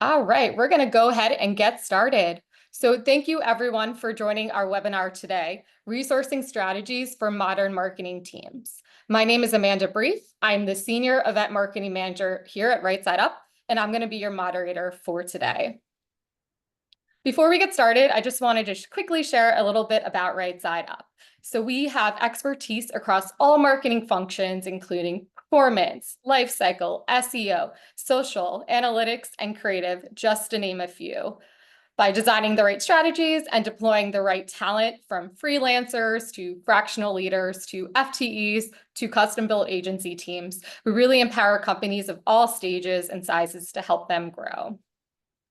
All right, we're going to go ahead and get started. So thank you everyone for joining our webinar today, Resourcing Strategies for Modern Marketing Teams. My name is Amanda Brief. I'm the Senior Event Marketing Manager here at Right Side Up, and I'm going to be your moderator for today. Before we get started, I just wanted to quickly share a little bit about Right Side Up. So we have expertise across all marketing functions, including performance, lifecycle, SEO, social, analytics, and creative, just to name a few. By designing the right strategies and deploying the right talent, from freelancers to fractional leaders to FTEs to custom-built agency teams, we really empower companies of all stages and sizes to help them grow.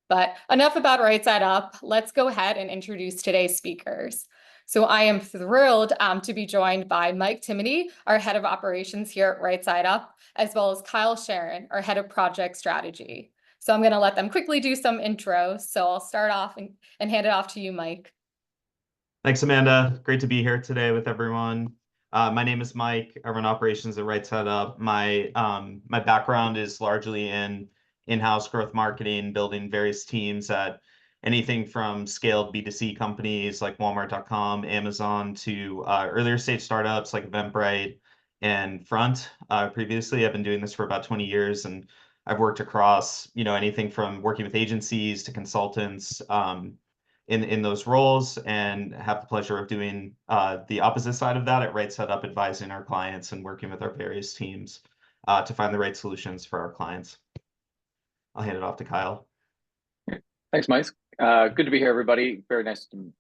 But enough about Right Side Up. Let's go ahead and introduce today's speakers. So I am thrilled to be joined by Mike Timoney, our head of operations here at Right Side Up, as well as Kyle Sharon, our head of project strategy. So I'm going to let them quickly do some intros. So I'll start off and hand it off to you, Mike. Thanks, Amanda. Great to be here today with everyone. My name is Mike. I run operations at Right Side Up. My background is largely in-house growth marketing, building various teams at anything from scaled B2C companies like Walmart.com, Amazon, to earlier stage startups like Eventbrite and Front. Previously, I've been doing this for about 20 years, and I've worked across anything from working with agencies to consultants. In those roles, and have the pleasure of doing the opposite side of that at Right Side Up, advising our clients and working with our various teams to find the right solutions for our clients. I'll hand it off to Kyle. Thanks, Mike. Good to be here, everybody. Very nice to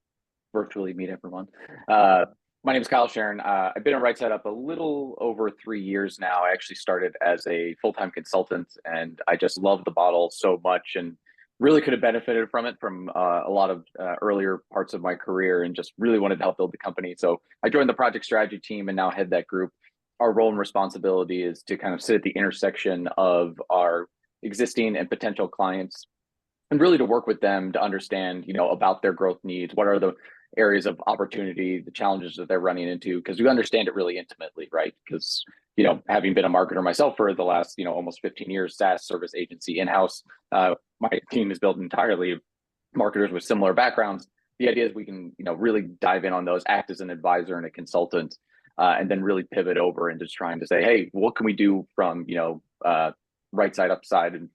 virtually meet everyone. My name is Kyle Sharon. I've been at Right Side Up a little over 3 years now. I actually started as a full-time consultant, and I just love the model so much and really could have benefited from it from a lot of earlier parts of my career, and just really wanted to help build the company. So I joined the project strategy team and now head that group. Our role and responsibility is to kind of sit at the intersection of our existing and potential clients, and really to work with them to understand, about their growth needs. What are the areas of opportunity, the challenges that they're running into, because we understand it really intimately, right? Because, having been a marketer myself for the last, almost 15 years, SaaS service agency in-house, my team is built entirely of marketers with similar backgrounds. The idea is we can, really dive in on those, act as an advisor and a consultant, and then really pivot over into just trying to say, hey, what can we do from, right side up side, and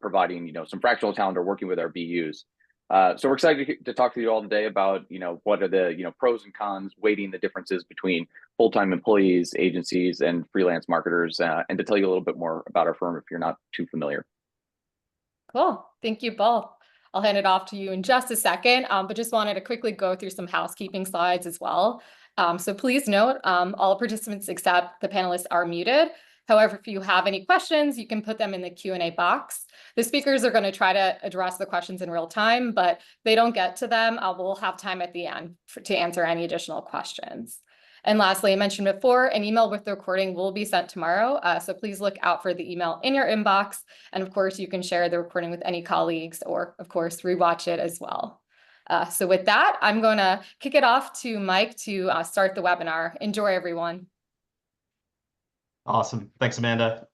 providing, some fractional talent or working with our BUs. So we're excited to talk to you all today about, what are the, pros and cons, weighting the differences between full-time employees, agencies, and freelance marketers, and to tell you a little bit more about our firm if you're not too familiar. Cool. Thank you both. I'll hand it off to you in just a second, but just wanted to quickly go through some housekeeping slides as well. So please note, all participants except the panelists are muted. However, if you have any questions, you can put them in the Q&A box. The speakers are going to try to address the questions in real time, but if they don't get to them, we'll have time at the end to answer any additional questions. And lastly, I mentioned before, an email with the recording will be sent tomorrow. So please look out for the email in your inbox. And of course, you can share the recording with any colleagues, or of course, rewatch it as well. So with that, I'm going to kick it off to Mike to start the webinar. Enjoy, everyone. Awesome. Thanks, Amanda.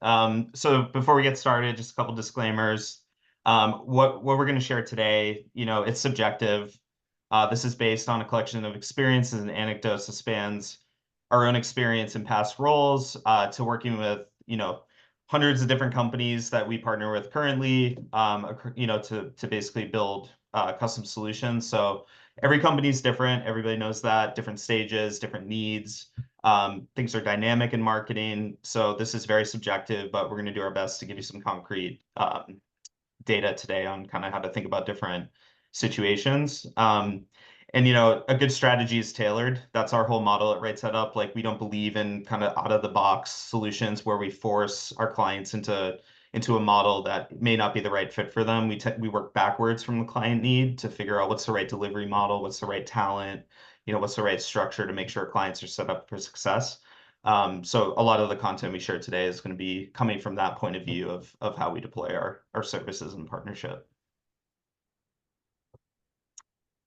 So before we get started, just a couple disclaimers. What we're going to share today, it's subjective. This is based on a collection of experiences and anecdotes that spans our own experience in past roles, to working with, hundreds of different companies that we partner with currently, to basically build custom solutions. So every company is different. Everybody knows that. Different stages, different needs. Things are dynamic in marketing. So this is very subjective, but we're going to do our best to give you some concrete data today on kind of how to think about different situations. And, a good strategy is tailored. That's our whole model at Right Side Up. Like, we don't believe in kind of out of the box solutions where we force our clients into a model that may not be the right fit for them. We work backwards from the client need to figure out what's the right delivery model, what's the right talent, what's the right structure to make sure our clients are set up for success. So a lot of the content we share today is going to be coming from that point of view of how we deploy our services and partnership.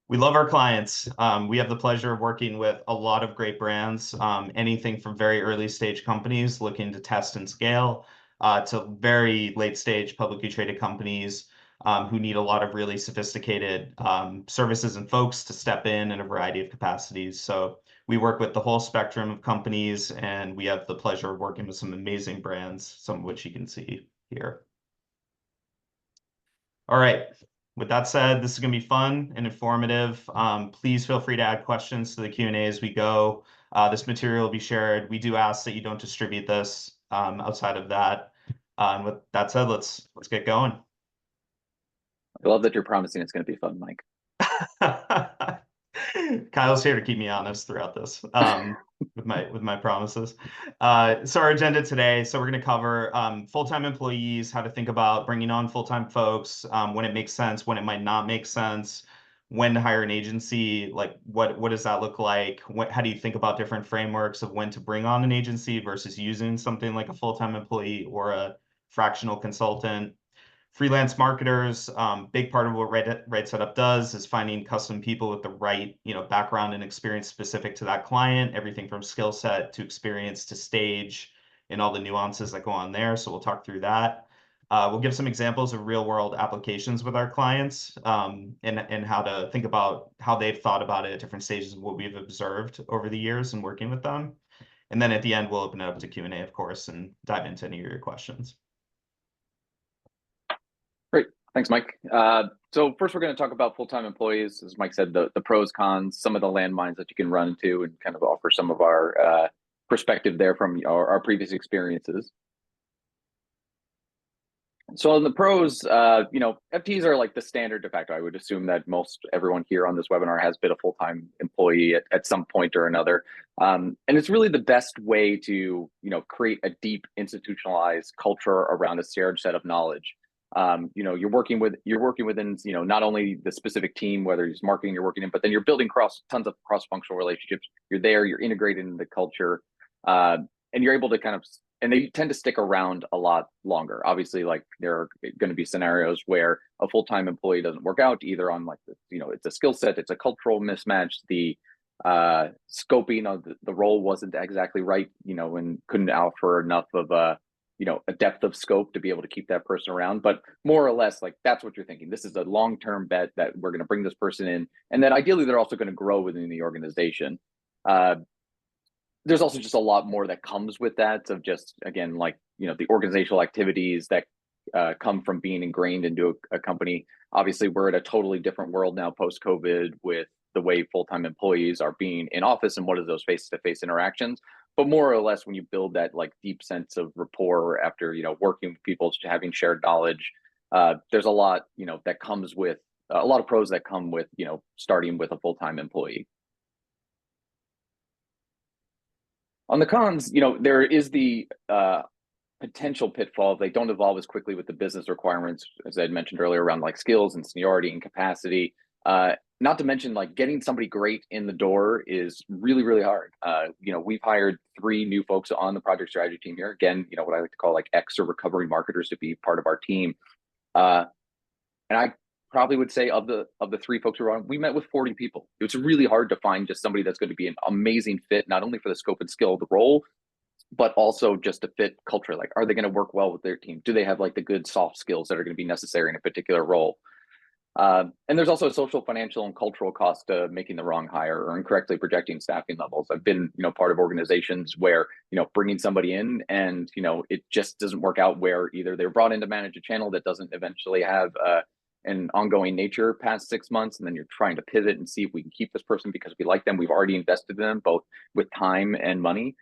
We love our clients. We have the pleasure of working with a lot of great brands, anything from very early stage companies looking to test and scale, to very late stage publicly traded companies who need a lot of really sophisticated services and folks to step in a variety of capacities. So we work with the whole spectrum of companies, and we have the pleasure of working with some amazing brands, some of which you can see here. All right. With that said, this is going to be fun and informative. Please feel free to add questions to the Q&A as we go. This material will be shared. We do ask that you don't distribute this outside of that. And with that said, let's get going. I love that you're promising it's going to be fun, Mike. Kyle's here to keep me honest throughout this with my promises. So our agenda today, so we're going to cover full-time employees, how to think about bringing on full-time folks, when it makes sense, when it might not make sense, when to hire an agency, like what does that look like? How do you think about different frameworks of when to bring on an agency versus using something like a full-time employee or a fractional consultant? Freelance marketers, big part of what Right Setup does is finding custom people with the right, background and experience specific to that client, everything from skill set to experience to stage and all the nuances that go on there. So we'll talk through that. We'll give some examples of real world applications with our clients, and how to think about how they've thought about it at different stages of what we've observed over the years and working with them. And then at the end, we'll open it up to Q&A, of course, and dive into any of your questions. Great. Thanks, Mike. So first, we're going to talk about full-time employees. As Mike said, the pros, cons, some of the landmines that you can run into, and kind of offer some of our perspective there from our previous experiences. So on the pros, FTEs are like the standard de facto. I would assume that most everyone here on this webinar has been a full-time employee at some point or another. And it's really the best way to, create a deep institutionalized culture around a shared set of knowledge. You're working within, not only the specific team, whether it's marketing you're working in, but then you're building tons of cross-functional relationships. You're integrated in the culture, and you're able to and they tend to stick around a lot longer. Obviously, like there are going to be scenarios where a full-time employee doesn't work out, either on it's a skill set, it's a cultural mismatch, the scoping of the role wasn't exactly right, and couldn't offer enough of a depth of scope to be able to keep that person around. But more or less, like that's what you're thinking. This is a long-term bet that we're going to bring this person in, and that ideally they're also going to grow within the organization. There's also just a lot more that comes with that, of just, again, like, the organizational activities that come from being ingrained into a company. Obviously, we're at a totally different world now post-COVID with the way full-time employees are being in office and what are those face-to-face interactions. But more or less, when you build that like deep sense of rapport after, working with people, having shared knowledge, there's a lot, that comes with a lot of pros that come with, starting with a full-time employee. On the cons, there is the potential pitfall. They don't evolve as quickly with the business requirements, as I had mentioned earlier, around like skills and seniority and capacity. Not to mention, like, getting somebody great in the door is really, really hard. We've hired 3 new folks on the project strategy team here. Again, what I like to call like X or recovering marketers to be part of our team. And I probably would say of the 3 folks who are on, we met with 40 people. It's really hard to find just somebody that's going to be an amazing fit, not only for the scope and skill of the role, but also just to fit culture. Like, are they going to work well with their team? Do they have like the good soft skills that are going to be necessary in a particular role? And there's also a social, financial, and cultural cost to making the wrong hire or incorrectly projecting staffing levels. I've been, part of organizations where, bringing somebody in and, it just doesn't work out, where either they're brought in to manage a channel that doesn't eventually have an ongoing nature past 6 months, and then you're trying to pivot and see if we can keep this person because we like them. We've already invested in them both with time and money.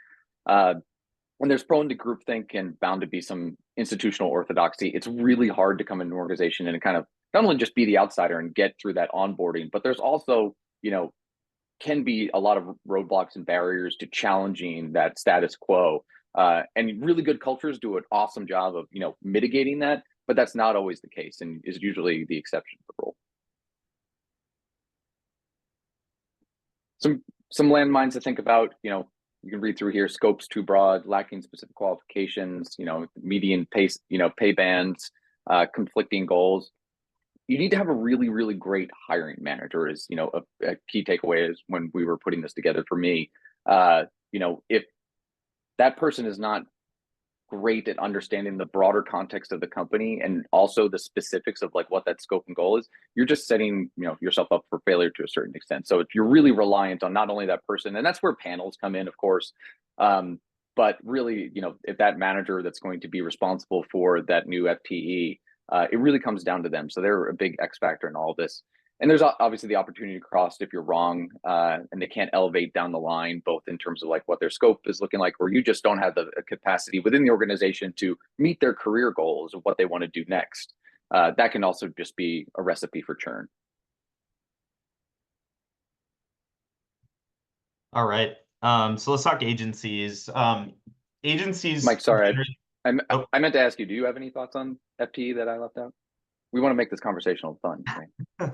When there's prone to groupthink and bound to be some institutional orthodoxy, it's really hard to come into an organization and kind of not only just be the outsider and get through that onboarding, but there's also, can be a lot of roadblocks and barriers to challenging that status quo. And really good cultures do an awesome job of, mitigating that, but that's not always the case and is usually the exception to the rule. Some landmines to think about, you can read through here: scopes too broad, lacking specific qualifications, median pace, pay bands, conflicting goals. You need to have a really, really great hiring manager is, a key takeaway is when we were putting this together for me. If that person is not great at understanding the broader context of the company and also the specifics of like what that scope and goal is, you're just setting, you know, yourself up for failure to a certain extent. So if you're really reliant on not only that person, and that's where panels come in, of course, but really, you know, if that manager that's going to be responsible for that new FTE, it really comes down to them. So they're a big X factor in all of this. And there's obviously the opportunity cost if you're wrong, and they can't elevate down the line, both in terms of like what their scope is looking like, or you just don't have the capacity within the organization to meet their career goals of what they want to do next. That can also just be a recipe for churn. All right. So let's talk agencies. Agencies. Mike, sorry, Oh. I meant to ask you, do you have any thoughts on FTE that I left out? We want to make this conversational fun, right?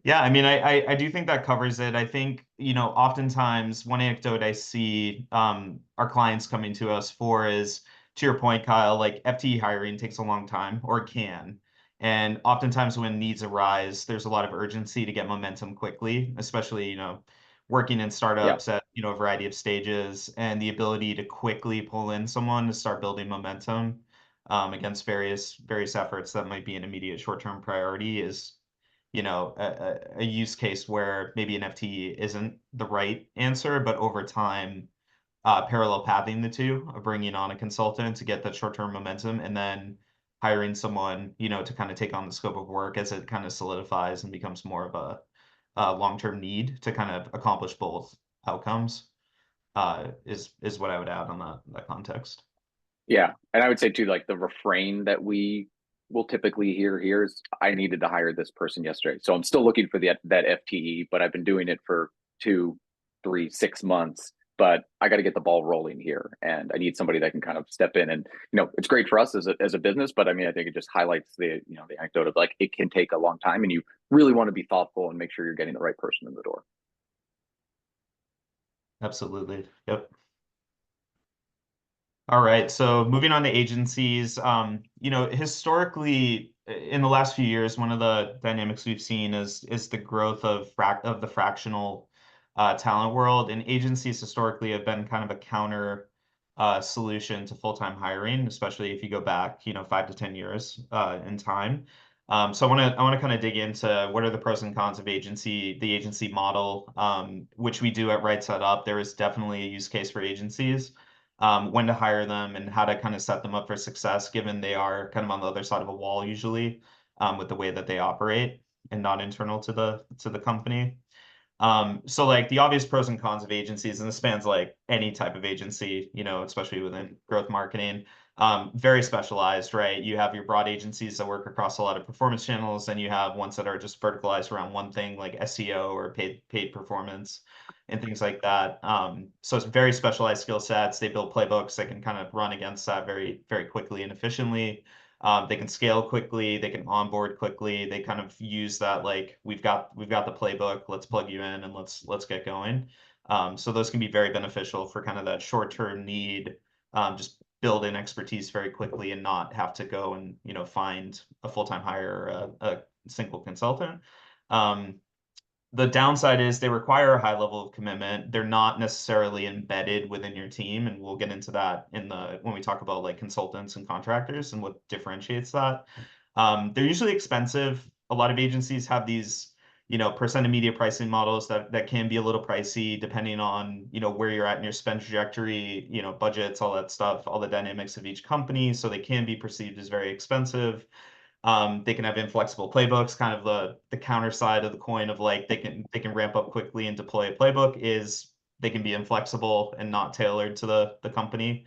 Yeah, I mean, I do think that covers it. I think, you know, oftentimes one anecdote I see our clients coming to us for is, to your point, Kyle, like FTE hiring takes a long time, or it can. And oftentimes when needs arise, there's a lot of urgency to get momentum quickly, especially, you know, working in Yeah. startups at, you know, a variety of stages, and the ability to quickly pull in someone to start building momentum against various efforts that might be an immediate short-term priority is, you know, a use case where maybe an FTE isn't the right answer, but over time, parallel pathing the two, of bringing on a consultant to get that short-term momentum, and then hiring someone, you know, to kind of take on the scope of work as it kind of solidifies and becomes more of a long-term need to kind of accomplish both outcomes, is what I would add on that context. Yeah. And I would say too, like the refrain that we will typically hear here is, I needed to hire this person yesterday. So I'm still looking for that FTE, but I've been doing it for 2, 3, 6 months, but I got to get the ball rolling here. And I need somebody that can kind of step in. And, you know, it's great for us as a business, but I mean, I think it just highlights the, you know, the anecdote of like, it can take a long time and you really want to be thoughtful and make sure you're getting the right person in the door. Absolutely. Yep. All right, so moving on to agencies, you know, historically in the last few years, one of the dynamics we've seen is the growth of the fractional talent world, and agencies historically have been kind of a counter solution to full-time hiring, especially if you go back, you know, 5 to 10 years in time. So I want to kind of dig into what are the pros and cons of the agency model, which we do at Right Set Up. There is definitely a use case for agencies, when to hire them and how to kind of set them up for success, given they are kind of on the other side of a wall usually, with the way that they operate and not internal to the company. So like the obvious pros and cons of agencies, and this spans like any type of agency, you know, especially within growth marketing, very specialized, right? You have your broad agencies that work across a lot of performance channels, and you have ones that are just verticalized around one thing like SEO or paid performance and things like that. So it's very specialized skill sets. They build playbooks that can kind of run against that very, very quickly and efficiently. They can scale quickly, they can onboard quickly. They kind of use that like we've got the playbook, let's plug you in and let's get going. So those can be very beneficial for kind of that short-term need, just build in expertise very quickly and not have to go and, you know, find a full-time hire or a single consultant. The downside is they require a high level of commitment. They're not necessarily embedded within your team, and we'll get into that when we talk about like consultants and contractors and what differentiates that. They're usually expensive. A lot of agencies have these, you know, percent of media pricing models that can be a little pricey depending on, you know, where you're at in your spend trajectory, you know, budgets, all that stuff, all the dynamics of each company. So they can be perceived as very expensive. They can have inflexible playbooks. Kind of the counter side of the coin of like they can ramp up quickly and deploy a playbook is they can be inflexible and not tailored to the company.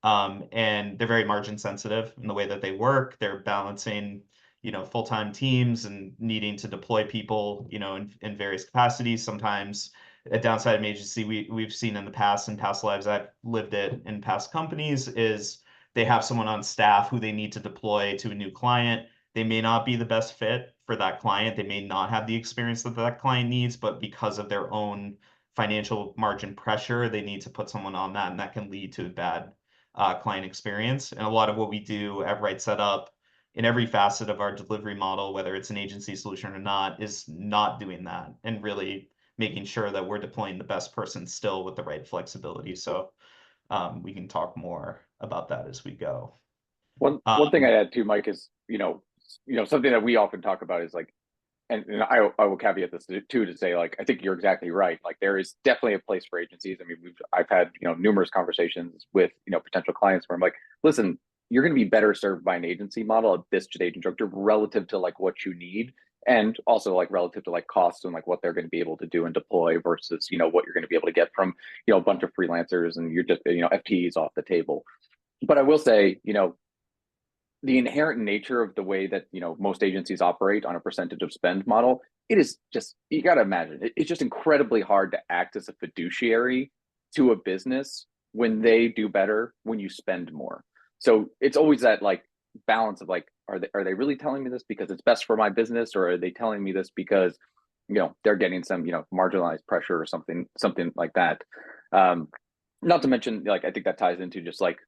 And they're very margin sensitive in the way that they work. They're balancing, you know, full-time teams and needing to deploy people, you know, in various capacities. Sometimes a downside of an agency we've seen in the past, in past lives I've lived it in past companies, is they have someone on staff who they need to deploy to a new client. They may not be the best fit for that client. They may not have the experience that client needs, but because of their own financial margin pressure, they need to put someone on that, and that can lead to a bad client experience. And a lot of what we do at Right Setup in every facet of our delivery model, whether it's an agency solution or not, is not doing that and really making sure that we're deploying the best person still with the right flexibility. So we can talk more about that as we go. One thing I'd add too, Mike, is something that we often talk about is like, and I will caveat this too to say, like, I think you're exactly right. Like, there is definitely a place for agencies. I mean, I've had numerous conversations with potential clients where I'm like, listen, you're going to be better served by an agency model at this stage and juncture relative to like what you need, and also like relative to like costs and like what they're going to be able to do and deploy versus what you're going to be able to get from a bunch of freelancers, and you're just FTEs off the table. But I will say, the inherent nature of the way that most agencies operate on a percentage of spend model, it is just, you got to imagine, it's just incredibly hard to act as a fiduciary to a business when they do better when you spend more. So it's always that like balance of like, are they really telling me this because it's best for my business, or are they telling me this because they're getting some marginalized pressure or something like that. Not to mention, like, I think that ties into just like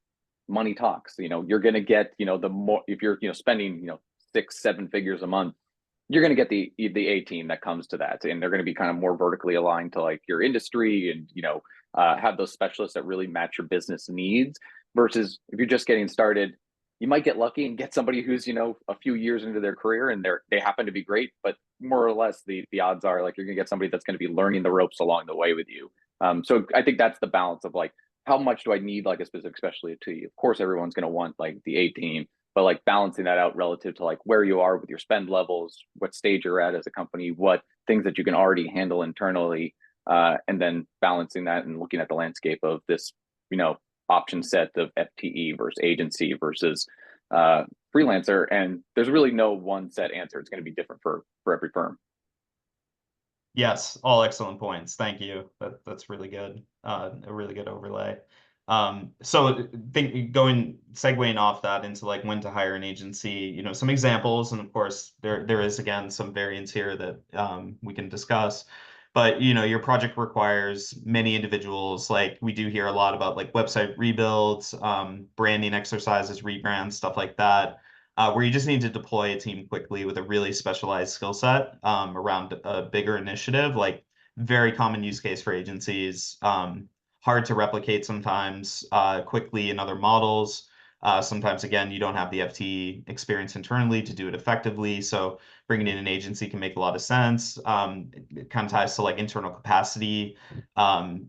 money talks. You're going to get the more, if you're spending 6-7 figures a month, you're going to get the A team that comes to that, and they're going to be kind of more vertically aligned to like your industry, and have those specialists that really match your business needs. Versus if you're just getting started, you might get lucky and get somebody who's a few years into their career and they happen to be great, but more or less the odds are like you're going to get somebody that's going to be learning the ropes along the way with you. So I think that's the balance of like, how much do I need like a specific specialty to you? Of course, everyone's going to want like the A team, but like balancing that out relative to like where you are with your spend levels, what stage you're at as a company, what things that you can already handle internally, and then balancing that and looking at the landscape of this, option set of FTE versus agency versus freelancer. And there's really no one set answer. It's going to be different for every firm. Yes, all excellent points. Thank you. That's really good. A really good overlay. So segueing off that into like when to hire an agency, some examples, and of course there is again some variance here that we can discuss. But your project requires many individuals. Like we do hear a lot about like website rebuilds, branding exercises, rebrands, stuff like that, where you just need to deploy a team quickly with a really specialized skill set around a bigger initiative. Like very common use case for agencies. Hard to replicate sometimes quickly in other models. Sometimes, again, you don't have the FTE experience internally to do it effectively. So bringing in an agency can make a lot of sense. It kind of ties to like internal capacity. A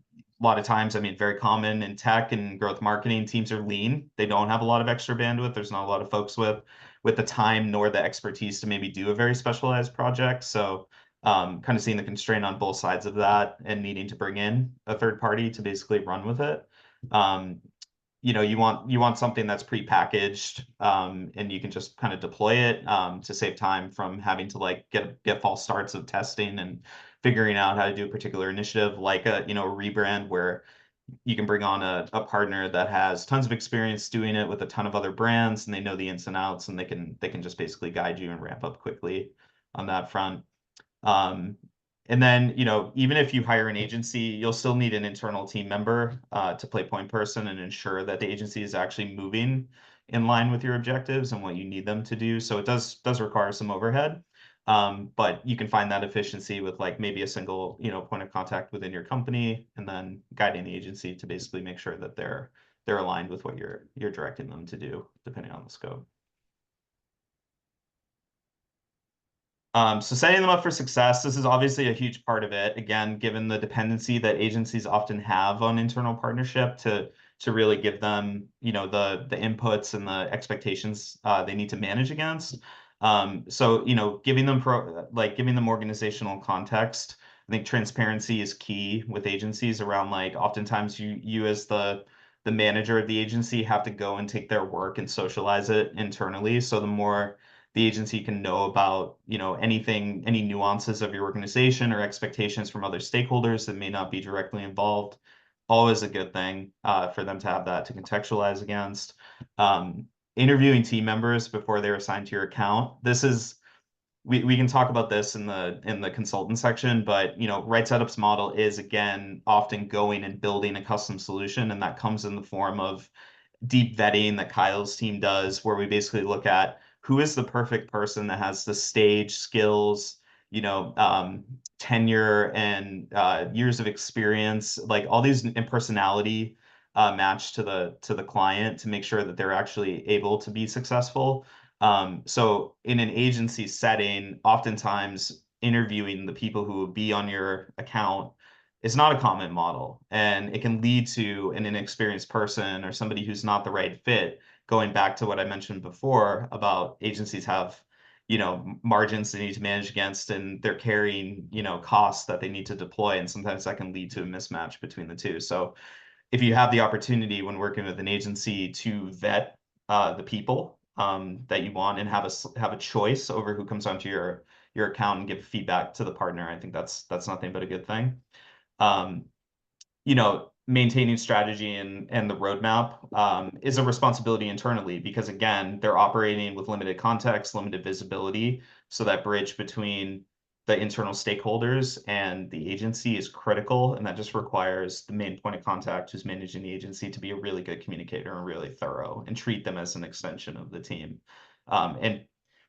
lot of times, I mean, very common in tech and growth marketing, teams are lean. They don't have a lot of extra bandwidth. There's not a lot of folks with the time nor the expertise to maybe do a very specialized project. So kind of seeing the constraint on both sides of that and needing to bring in a third party to basically run with it. You want something that's pre-packaged, and you can just kind of deploy it to save time from having to like get false starts of testing and figuring out how to do a particular initiative, like a rebrand where you can bring on a partner that has tons of experience doing it with a ton of other brands, and they know the ins and outs, and they can just basically guide you and ramp up quickly on that front. And then, even if you hire an agency, you'll still need an internal team member to play point person and ensure that the agency is actually moving in line with your objectives and what you need them to do. So it does require some overhead, but you can find that efficiency with like maybe a single, point of contact within your company, and then guiding the agency to basically make sure that they're aligned with what you're directing them to do, depending on the scope. So setting them up for success, this is obviously a huge part of it. Again, given the dependency that agencies often have on internal partnership to really give them, the inputs and the expectations they need to manage against. So giving them organizational context. I think transparency is key with agencies around like oftentimes you as the manager of the agency have to go and take their work and socialize it internally. So the more the agency can know about, any nuances of your organization or expectations from other stakeholders that may not be directly involved, always a good thing for them to have that to contextualize against. Interviewing team members before they're assigned to your account. This is, we can talk about this in the consultant section, but right setups model is again often going and building a custom solution, and that comes in the form of deep vetting that Kyle's team does, where we basically look at who is the perfect person that has the stage skills, tenure and years of experience, like all these, and personality match to the client to make sure that they're actually able to be successful. So in an agency setting, oftentimes interviewing the people who will be on your account is not a common model, and it can lead to an inexperienced person or somebody who's not the right fit. Going back to what I mentioned before about agencies have, margins they need to manage against, and they're carrying, costs that they need to deploy, and sometimes that can lead to a mismatch between the two. So if you have the opportunity when working with an agency to vet the people that you want and have a choice over who comes onto your account and give feedback to the partner, I think that's nothing but a good thing. Um, Maintaining strategy and the roadmap is a responsibility internally, because again, they're operating with limited context, limited visibility. So that bridge between the internal stakeholders and the agency is critical. And that just requires the main point of contact who's managing the agency to be a really good communicator and really thorough and treat them as an extension of the team. And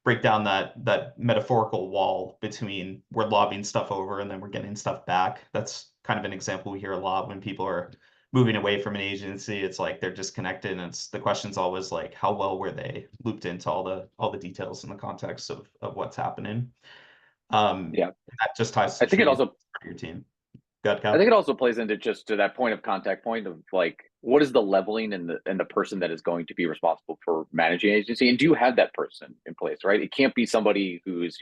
break down that metaphorical wall between we're lobbing stuff over and then we're getting stuff back. That's kind of an example we hear a lot when people are moving away from an agency. It's like they're disconnected, and the question's always like, how well were they looped into all the details and the context of what's happening? Yeah, That just ties I to think it treating also your team. Good, I think it also plays into just to that point of contact point of like, what is the leveling and the person that is going to be responsible for managing agency, and do you have that person in place, right? It can't be somebody who's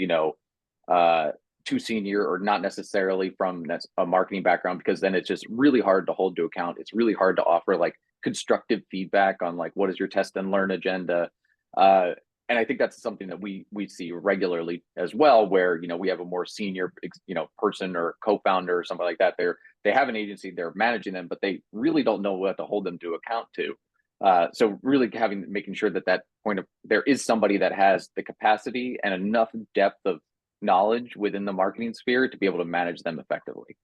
uh, too senior or not necessarily from that's a marketing background, because then it's just really hard to hold to account. It's really hard to offer like constructive feedback on like what is your test and learn agenda. Uh, and I think that's something that we see regularly as well, where we have a more senior person or co-founder or something like that. They have an agency, they're managing them, but they really don't know what to hold them to account to. So really making sure that point of there is somebody that has the capacity and enough depth of knowledge within the marketing sphere to be able to manage them effectively.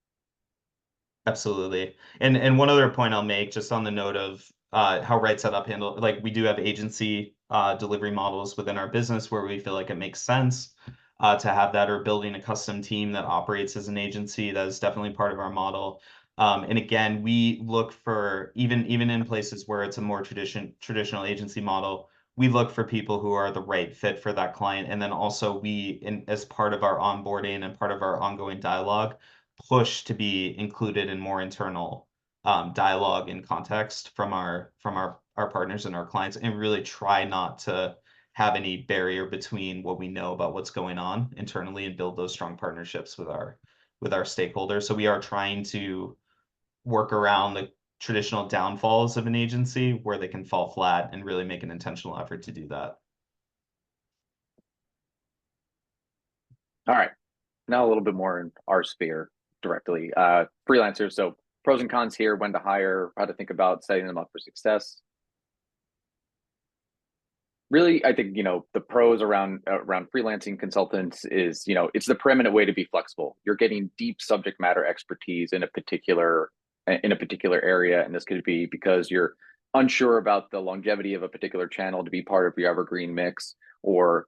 Absolutely. And one other point I'll make, just on the note of how Right Setup handle, like we do have agency delivery models within our business where we feel like it makes sense to have that, or building a custom team that operates as an agency. That is definitely part of our model. And again, we look for, even in places where it's a more traditional agency model, we look for people who are the right fit for that client. And then also as part of our onboarding and part of our ongoing dialogue, push to be included in more internal dialogue and context from our partners and our clients, and really try not to have any barrier between what we know about what's going on internally, and build those strong partnerships with our stakeholders. So we are trying to work around the traditional downfalls of an agency where they can fall flat, and really make an intentional effort to do that. All right, now a little bit more in our sphere directly. Freelancers. So pros and cons here: when to hire, how to think about setting them up for success. Really, I think the pros around freelancing consultants is it's the preeminent way to be flexible. You're getting deep subject matter expertise in a particular area, and this could be because you're unsure about the longevity of a particular channel to be part of your evergreen mix, or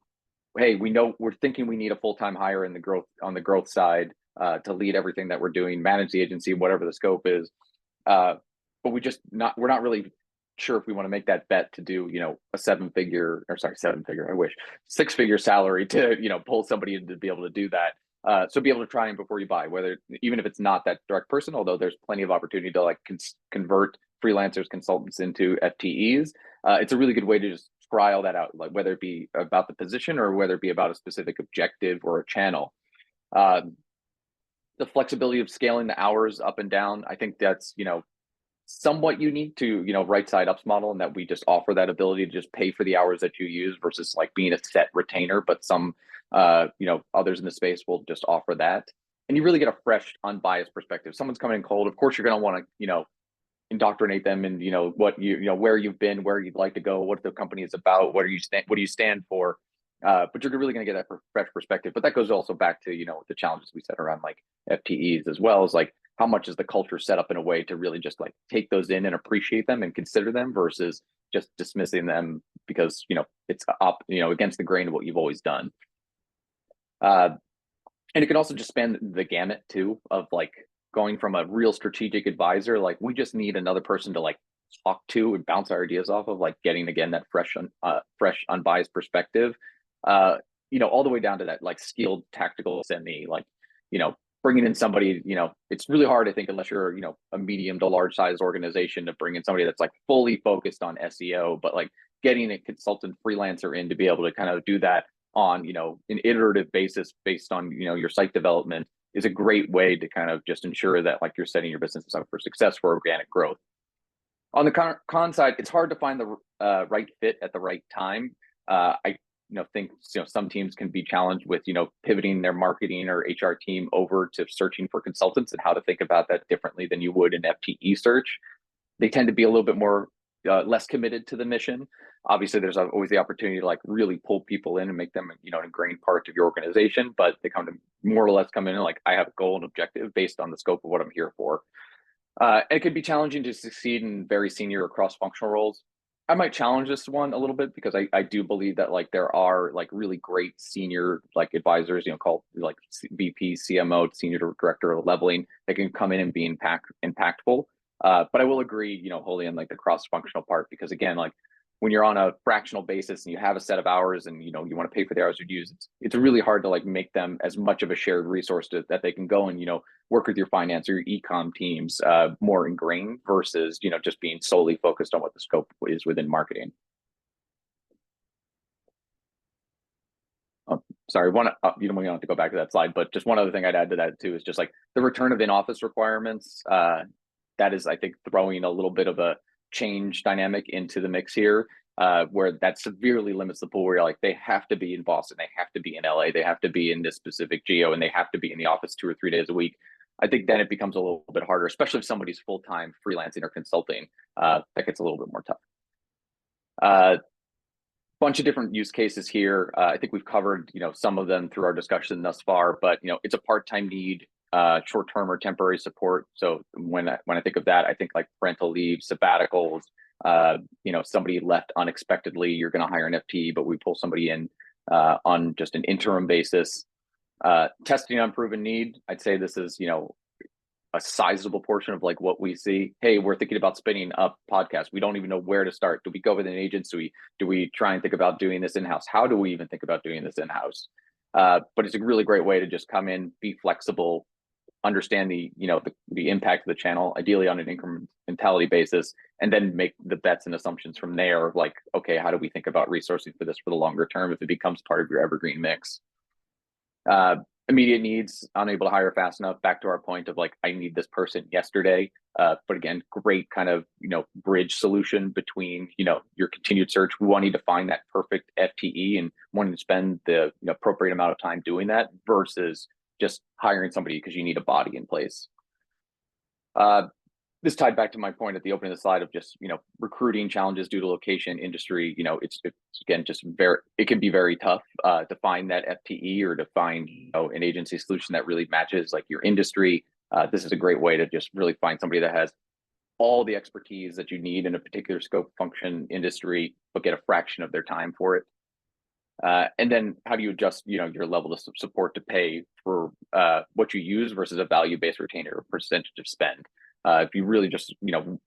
hey, we're thinking we need a full-time hire in the growth side to lead everything that we're doing, manage the agency, whatever the scope is. But we're not really sure if we want to make that bet to do a six-figure salary to pull somebody in to be able to do that. So be able to try them before you buy, whether even if it's not that direct person, although there's plenty of opportunity to like convert freelancers, consultants into FTEs. It's a really good way to just try all that out, like whether it be about the position or whether it be about a specific objective or a channel. The flexibility of scaling the hours up and down, I think that's somewhat unique to right side ups model, and that we just offer that ability to just pay for the hours that you use versus like being a set retainer. But some others in the space will just offer that, and you really get a fresh, unbiased perspective. Someone's coming in cold, of course you're going to want to indoctrinate them and what where you've been, where you'd like to go, what the company is about, what do you stand for. But you're really going to get that fresh perspective. But that goes also back to the challenges we set around like FTEs, as well as like how much is the culture set up in a way to really just like take those in and appreciate them and consider them, versus just dismissing them because it's against the grain of what you've always done. And it can also just span the gamut too, of like going from a real strategic advisor, like we just need another person to like talk to and bounce our ideas off of, like getting again that fresh unbiased perspective, all the way down to that like skilled tactical SME, like bringing in somebody, it's really hard, I think, unless you're, a medium to large size organization, to bring in somebody that's like fully focused on SEO, but like getting a consultant freelancer in to be able to kind of do that on, an iterative basis based on, your site development is a great way to kind of just ensure that like you're setting your business up for success for organic growth. On the con side, it's hard to find the right fit at the right time. I think some teams can be challenged with pivoting their marketing or HR team over to searching for consultants, and how to think about that differently than you would an FTE search. They tend to be a little bit more less committed to the mission. Obviously, there's always the opportunity to like really pull people in and make them an ingrained part of your organization, but they more or less come in and like, I have a goal and objective based on the scope of what I'm here for. It could be challenging to succeed in very senior or cross-functional roles. I might challenge this one a little bit, because I do believe that like there are like really great senior like advisors, called like VP, CMO, senior director leveling, that can come in and be impactful. But I will agree, wholly on like the cross-functional part, because again, like when you're on a fractional basis and you have a set of hours and you want to pay for the hours you use, it's really hard to like make them as much of a shared resource that they can go and work with your finance or your e-com teams more ingrained, versus just being solely focused on what the scope is within marketing. Sorry, you don't have to go back to that slide, but just one other thing I'd add to that too is just like the return of in-office requirements. That is, I think, throwing a little bit of a change dynamic into the mix here, where that severely limits the pool, where you're like, they have to be in Boston, they have to be in LA, they have to be in this specific geo, and they have to be in the office 2 or 3 days a week. I think then it becomes a little bit harder, especially if somebody's full-time freelancing or consulting. That gets a little bit more tough. Bunch of different use cases here. I think we've covered some of them through our discussion thus far, but it's a part-time need, short-term or temporary support. So when I think of that, I think like parental leave, sabbaticals. Somebody left unexpectedly, you're going to hire an FTE, but we pull somebody in on just an interim basis. Testing unproven need. I'd say this is a sizable portion of like what we see. Hey, we're thinking about spinning up podcasts. We don't even know where to start. Do we go with an agency? Do we try and think about doing this in-house? How do we even think about doing this in-house? But it's a really great way to just come in, be flexible, understand the impact of the channel, ideally on an incrementality basis, and then make the bets and assumptions from there. Like, okay, how do we think about resourcing for this for the longer term if it becomes part of your evergreen mix? Immediate needs, unable to hire fast enough. Back to our point of like, I need this person yesterday. But again, great kind of bridge solution between your continued search, wanting to find that perfect FTE and wanting to spend the appropriate amount of time doing that, versus just hiring somebody because you need a body in place. This tied back to my point at the opening of the slide of just recruiting challenges due to location, industry. It's again just it can be very tough to find that FTE or to find an agency solution that really matches like your industry. This is a great way to just really find somebody that has all the expertise that you need in a particular scope, function, industry, but get a fraction of their time for it. And then how do you adjust your level of support to pay for what you use versus a value-based retainer or percentage of spend? If you really just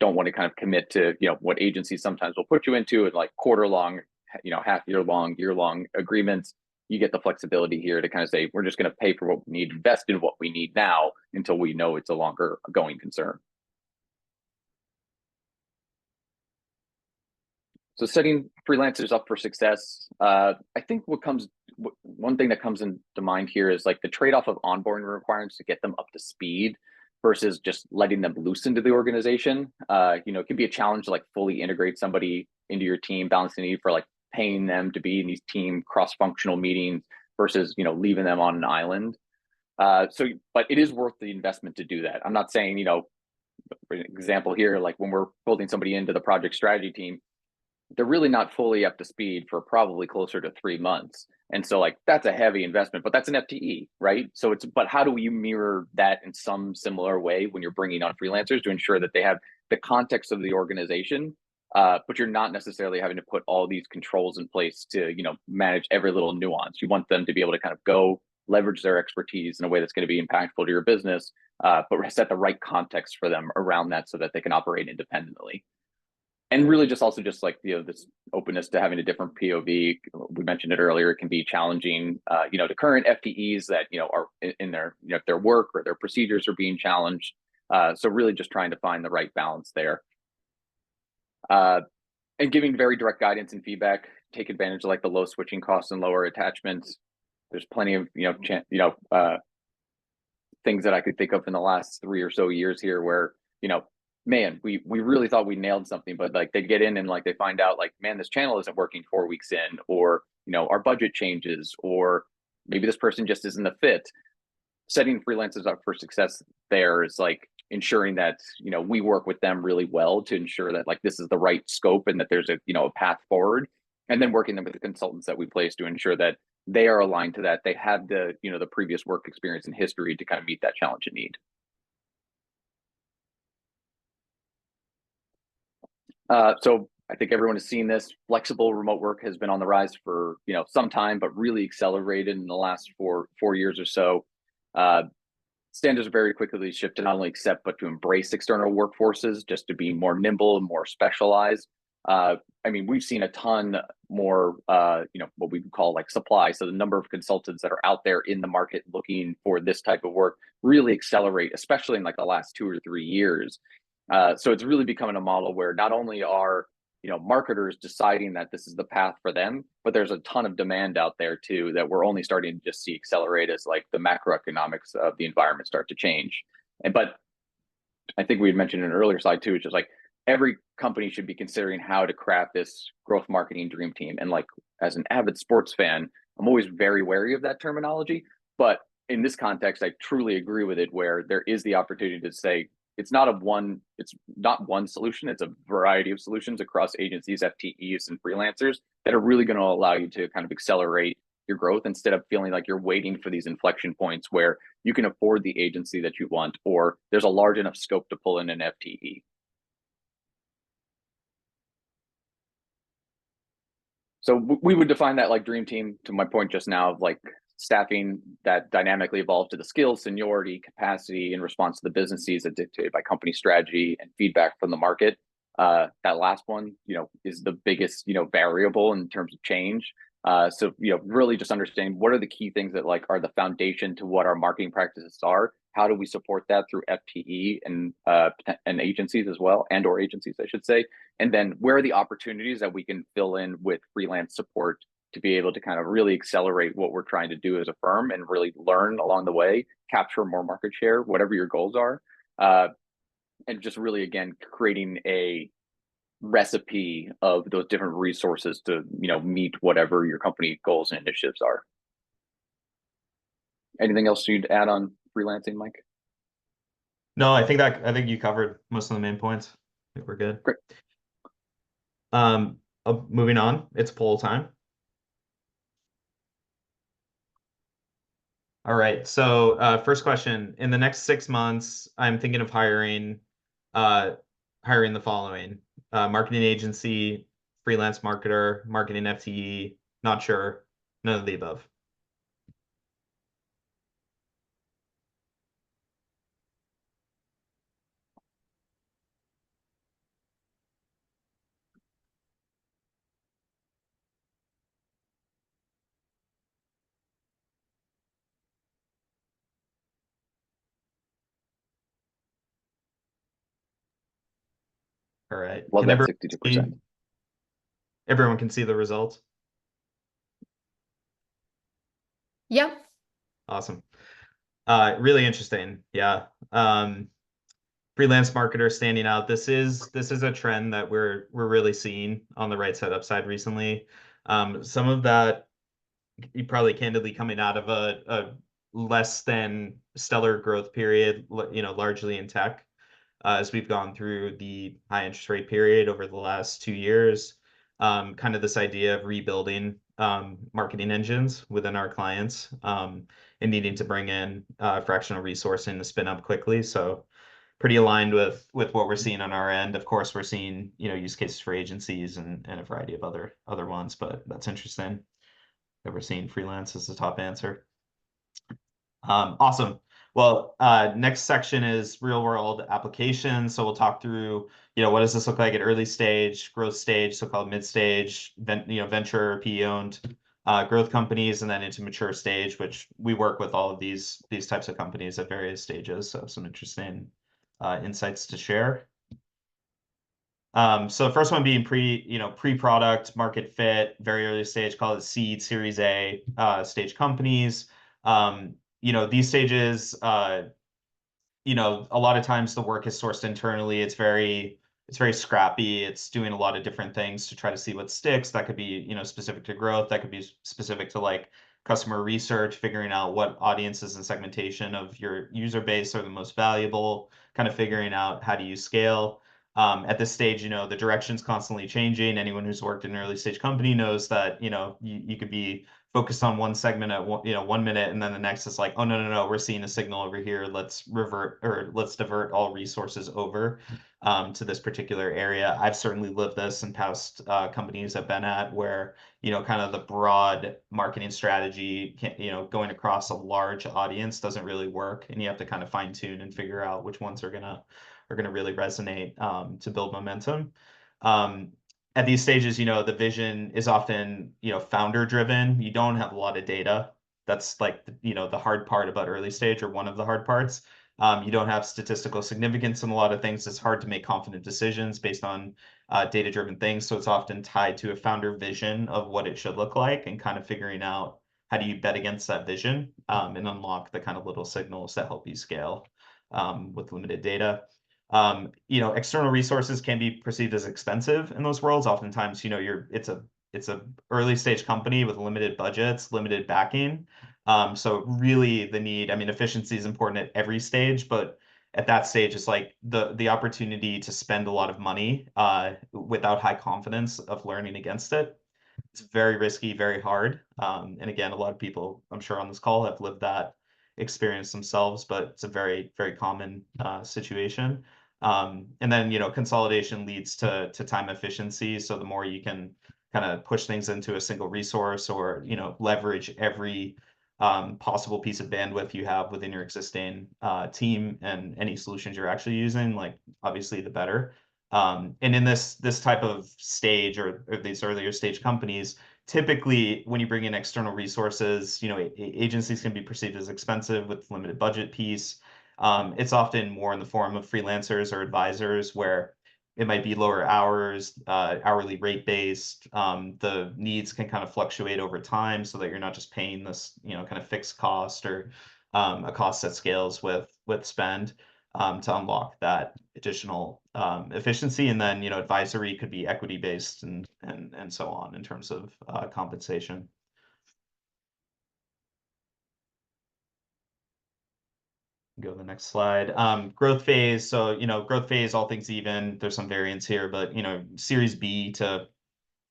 don't want to kind of commit to what agencies sometimes will put you into, and like quarter-long, year-long agreements, you get the flexibility here to kind of say, we're just going to pay for what we need, invest in what we need now until we know it's a longer going concern. So setting freelancers up for success, I think one thing that comes into mind here is like the trade-off of onboarding requirements to get them up to speed versus just letting them loose into the organization. It can be a challenge to like fully integrate somebody into your team, balancing the need for like paying them to be in these team cross-functional meetings versus leaving them on an island. But it is worth the investment to do that. I'm not saying for an example here, like when we're building somebody into the project strategy team, they're really not fully up to speed for probably closer to 3 months. And so like, that's a heavy investment, but that's an FTE, right? So but how do you mirror that in some similar way when you're bringing on freelancers to ensure that they have the context of the organization, but you're not necessarily having to put all these controls in place to, manage every little nuance. You want them to be able to kind of go leverage their expertise in a way that's going to be impactful to your business, but set the right context for them around that so that they can operate independently. and really just also just like, this openness to having a different POV. We mentioned it earlier. It can be challenging, to current FTEs that, are in their, their work or their procedures are being challenged. So really just trying to find the right balance there. And giving very direct guidance and feedback, take advantage of like the low switching costs and lower attachments. There's plenty of, things that I could think of in the last 3 or so years here where, man, we really thought we nailed something, but like they get in and like they find out like, man, this channel isn't working 4 weeks in, or, our budget changes, or maybe this person just isn't a fit. Setting freelancers up for success there is like ensuring that, we work with them really well to ensure that like this is the right scope and that there's a, a path forward, and then working them with the consultants that we place to ensure that they are aligned to that. They have the, the previous work experience and history to kind of meet that challenge and need. So I think everyone has seen this. Flexible remote work has been on the rise for, some time, but really accelerated in the last four years or so. Standards very quickly shift to not only accept, but to embrace external workforces, just to be more nimble and more specialized. We've seen a ton more, what we would call like supply. So the number of consultants that are out there in the market looking for this type of work really accelerate, especially in like the last 2 or 3 years. So it's really becoming a model where not only are, marketers deciding that this is the path for them, but there's a ton of demand out there too that we're only starting to just see accelerate as like the macroeconomics of the environment start to change. But I think we had mentioned in an earlier slide too, it's just like every company should be considering how to craft this growth marketing dream team. And like, as an avid sports fan, I'm always very wary of that terminology. But in this context, I truly agree with it, where there is the opportunity to say, it's not one solution. It's a variety of solutions across agencies, FTEs, and freelancers that are really going to allow you to kind of accelerate your growth instead of feeling like you're waiting for these inflection points where you can afford the agency that you want, or there's a large enough scope to pull in an FTE. So we would define that like dream team, to my point just now, of like staffing that dynamically evolves to the skills, seniority, capacity in response to the business needs that dictated by company strategy and feedback from the market. That last one, is the biggest, variable in terms of change. So, really just understanding what are the key things that like are the foundation to what our marketing practices are. How do we support that through FTE and agencies as well, and or agencies, I should say. And then where are the opportunities that we can fill in with freelance support to be able to kind of really accelerate what we're trying to do as a firm and really learn along the way, capture more market share, whatever your goals are. And just really, again, creating a recipe of those different resources to, meet whatever your company goals and initiatives are. Anything else you'd add on freelancing, Mike? No, I think you covered most of the main points. I think we're good. Great. Moving on, it's poll time. All right, so first question. In the next 6 months, I'm thinking of hiring the following: marketing agency, freelance marketer, marketing FTE, not sure, none of the above. All right. Love that 62%. Everyone can see the results? Yep. Awesome. Really interesting. Yeah. Freelance marketers standing out. This is a trend that we're really seeing on the right side upside recently. Some of that probably candidly coming out of a less than stellar growth period, largely in tech, as we've gone through the high interest rate period over the last 2 years. Kind of this idea of rebuilding marketing engines within our clients, and needing to bring in fractional resourcing to spin up quickly. So pretty aligned with what we're seeing on our end. Of course, we're seeing use cases for agencies and a variety of other ones, but that's interesting that we're seeing freelance as the top answer. Awesome. Well, next section is real world applications. So we'll talk through, what does this look like at early stage, growth stage, so-called mid stage, venture or PE owned growth companies, and then into mature stage, which we work with all of these types of companies at various stages. So some interesting insights to share. So the first one being pre-product, market fit, very early stage, call it seed, Series A stage companies. These stages, a lot of times the work is sourced internally. It's very scrappy. It's doing a lot of different things to try to see what sticks. That could be, specific to growth. That could be specific to like customer research, figuring out what audiences and segmentation of your user base are the most valuable, kind of figuring out how do you scale. At this stage, the direction's constantly changing. Anyone who's worked in an early stage company knows that, you could be focused on one segment at 1 minute, and then the next is like, oh no, no, no, we're seeing a signal over here. Let's divert all resources over to this particular area. I've certainly lived this in past companies I've been at where, kind of the broad marketing strategy, going across a large audience doesn't really work, and you have to kind of fine tune and figure out which ones are gonna really resonate to build momentum. At these stages, the vision is often, founder driven. You don't have a lot of data. That's like, the hard part about early stage, or one of the hard parts. You don't have statistical significance in a lot of things. It's hard to make confident decisions based on data driven things. So it's often tied to a founder vision of what it should look like, and kind of figuring out how do you bet against that vision and unlock the kind of little signals that help you scale with limited data. External resources can be perceived as expensive in those worlds. Oftentimes, it's a early stage company with limited budgets, limited backing. So really the need, efficiency is important at every stage, but at that stage, it's like the opportunity to spend a lot of money without high confidence of learning against it. It's very risky, very hard. And again, a lot of people, I'm sure on this call, have lived that experience themselves, but it's a very, very common situation. And then, consolidation leads to time efficiency. So the more you can kind of push things into a single resource, or, leverage every possible piece of bandwidth you have within your existing team and any solutions you're actually using, like obviously the better. And in this type of stage, or these earlier stage companies, typically when you bring in external resources, agencies can be perceived as expensive with limited budget piece. It's often more in the form of freelancers or advisors, where it might be lower hours, hourly rate based. The needs can kind of fluctuate over time, so that you're not just paying this, kind of fixed cost, or a cost that scales with spend to unlock that additional efficiency. And then, advisory could be equity based, and so on in terms of compensation. Go to the next slide. Growth phase. So, growth phase, all things even, there's some variance here, but, Series B to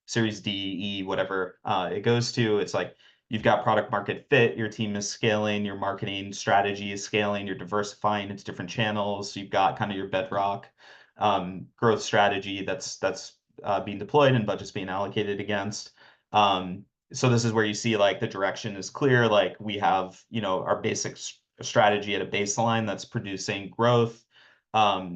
Series D, E, whatever it goes to, it's like you've got product market fit, your team is scaling, your marketing strategy is scaling, you're diversifying into different channels, you've got kind of your bedrock growth strategy that's being deployed and budgets being allocated against. So this is where you see like the direction is clear. Like we have, our basic strategy at a baseline that's producing growth. A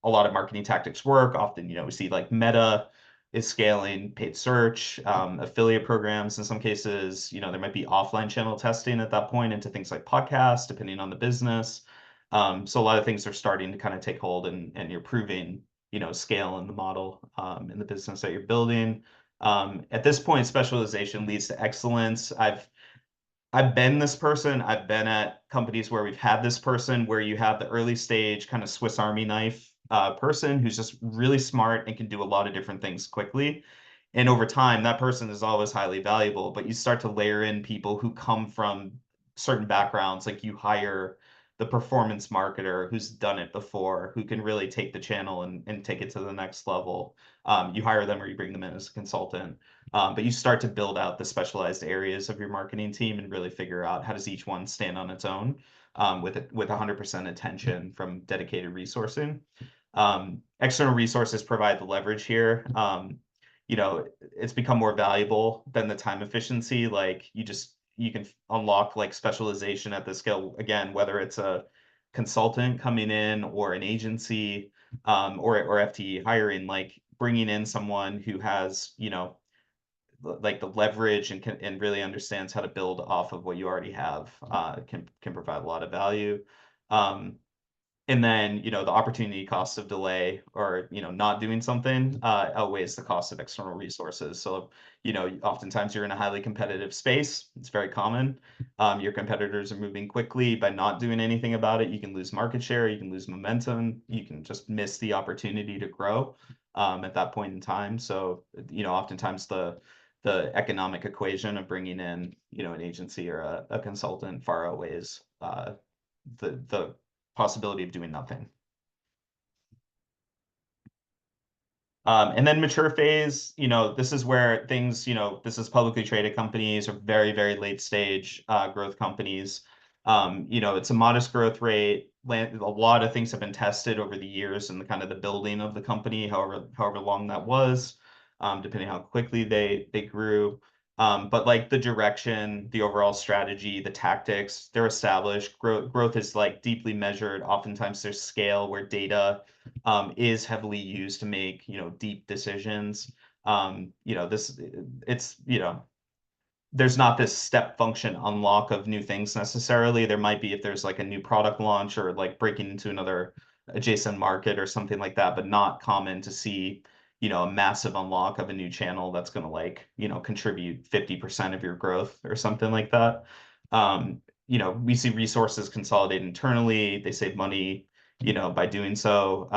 lot of marketing tactics work. Often, we see like Meta is scaling paid search, affiliate programs in some cases. There might be offline channel testing at that point into things like podcasts, depending on the business. So a lot of things are starting to kind of take hold, and you're proving, scale in the model in the business that you're building. At this point, specialization leads to excellence. I've been this person. I've been at companies where we've had this person, where you have the early stage kind of Swiss Army knife person who's just really smart and can do a lot of different things quickly. And over time, that person is always highly valuable. But you start to layer in people who come from certain backgrounds, like you hire the performance marketer who's done it before, who can really take the channel and take it to the next level. You hire them, or you bring them in as a consultant. But you start to build out the specialized areas of your marketing team and really figure out how does each one stand on its own with 100% attention from dedicated resourcing. External resources provide the leverage here. It's become more valuable than the time efficiency. Like you can unlock like specialization at the scale, again, whether it's a consultant coming in or an agency, or FTE hiring, like bringing in someone who has, like the leverage and and really understands how to build off of what you already have, can provide a lot of value. Um, and then, the opportunity cost of delay or, not doing something outweighs the cost of external resources. So, oftentimes you're in a highly competitive space. It's very common. Your competitors are moving quickly. By not doing anything about it, you can lose market share, you can lose momentum, you can just miss the opportunity to grow at that point in time. So, oftentimes the economic equation of bringing in, an agency or a consultant far outweighs the possibility of doing nothing. And then mature phase, this is where things, this is publicly traded companies or very, very late stage growth companies. It's a modest growth rate. A lot of things have been tested over the years and the kind of the building of the company, however long that was, depending how quickly they grew. But like the direction, the overall strategy, the tactics, they're established. Growth is like deeply measured. Oftentimes there's scale where data is heavily used to make, deep decisions. There's not this step function unlock of new things necessarily. There might be if there's like a new product launch or like breaking into another adjacent market or something like that, but not common to see, a massive unlock of a new channel that's going to like, contribute 50% of your growth or something like that. We see resources consolidate internally. They save money, by doing so.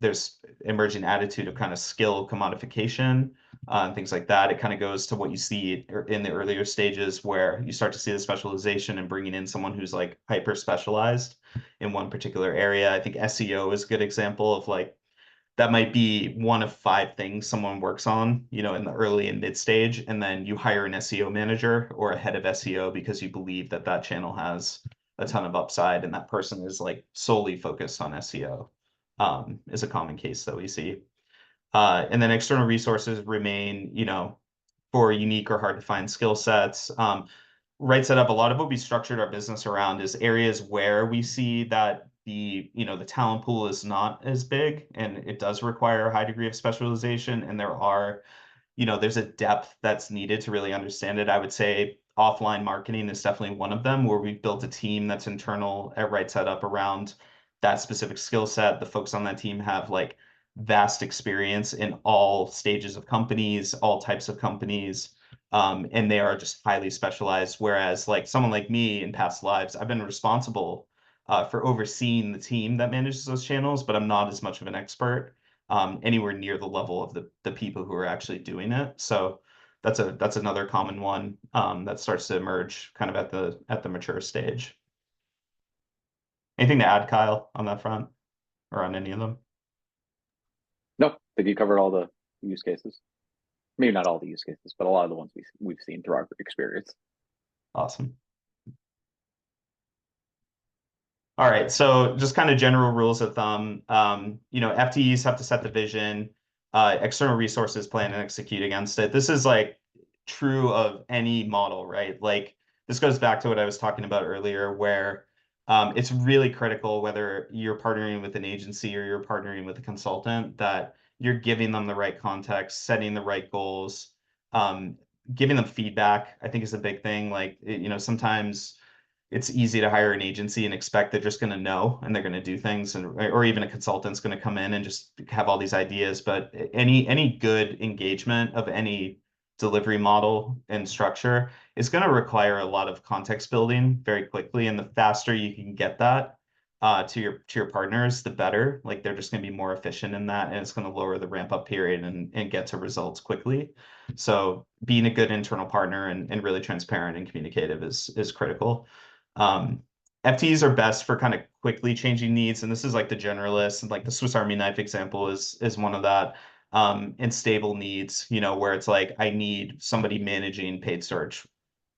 There's emerging attitude of kind of skill commodification and things like that. It kind of goes to what you see in the earlier stages where you start to see the specialization and bringing in someone who's like hyper specialized in one particular area. I think SEO is a good example of like that might be one of 5 things someone works on, in the early and mid stage, and then you hire an SEO manager or a head of SEO because you believe that that channel has a ton of upside and that person is like solely focused on SEO, is a common case that we see. And then external resources remain, for unique or hard to find skill sets. Right set up, a lot of what we structured our business around is areas where we see that the talent pool is not as big and it does require a high degree of specialization. And there's a depth that's needed to really understand it. I would say offline marketing is definitely one of them where we've built a team that's internal at Right Set Up around that specific skill set. The folks on that team have like vast experience in all stages of companies, all types of companies. And they are just highly specialized. Whereas like someone like me in past lives, I've been responsible for overseeing the team that manages those channels, but I'm not as much of an expert anywhere near the level of the people who are actually doing it. So that's another common one that starts to emerge kind of at the mature stage. Anything to add, Kyle, on that front or on any of them? No, I think you covered all the use cases. Maybe not all the use cases, but a lot of the ones we've seen through our experience. Awesome. All right, so just kind of general rules of thumb. FTEs have to set the vision, external resources plan and execute against it. This is like true of any model, right? Like this goes back to what I was talking about earlier, where it's really critical whether you're partnering with an agency or you're partnering with a consultant that you're giving them the right context, setting the right goals, giving them feedback, I think is a big thing. Like, sometimes it's easy to hire an agency and expect they're just going to know and they're going to do things, or even a consultant's going to come in and just have all these ideas. But any good engagement of any delivery model and structure is going to require a lot of context building very quickly. And the faster you can get that to your partners, the better. Like they're just going to be more efficient in that, and it's going to lower the ramp up period and get to results quickly. So being a good internal partner and really transparent and communicative is critical. FTEs are best for kind of quickly changing needs, and this is like the generalist, and like the Swiss Army knife example is one of that. And stable needs, where it's like I need somebody managing paid search.